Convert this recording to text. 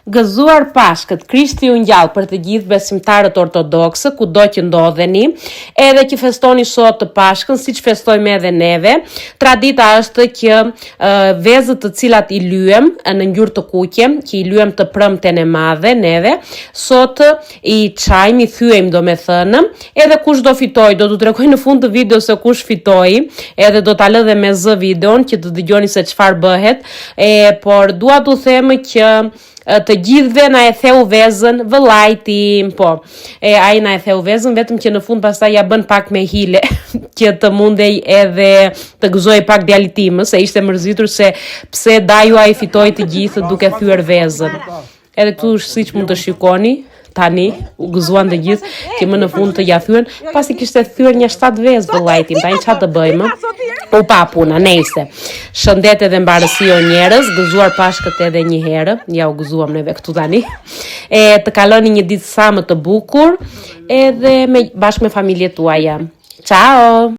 Gëzuar Pashkët, Krishti u ngjall për të gjithë besimtarët ortodoksë, kudo që ndodheni, edhe që festoni sot të Pashkën, siç festojmë edhe neve. Tradita është që vezët të cilat i lyem në ngjyrë të kuqe, që i lyem të premten e madhe neve, sot i çajmë, i thyejmë domethënë, edhe kush do fitoj, do t'u tregoj në fund të videos se kush fitoi, edhe do ta lë dhe me zë videon që të dëgjoni se çfarë bëhet, por dua t'u them që të gjithëve na e theu vezën vëllajti, po. Ai na e theu vezën, vetëm që në fund pastaj ja bën pak me hile që të mundej edhe të gëzoj pak djalit tim, se ishte mërzitur se pse Daju ai fitoi të gjithë duke thyer vezën. Edhe këtu siç mund të shikoni, tani u gëzuan të gjithë që më në fund të ja thyen, pasi kishte thyer një 7 vezë vëllajti, tani çfarë të bëjmë? U pa puna, nejse. Shëndet edhe mbarësi o njerëz, gëzuar Pashkët edhe një herë, ja u gëzuam neve këtu tani. Të kaloni një ditë sa më të bukur, edhe bashkë me familjet tuaja. Ciao!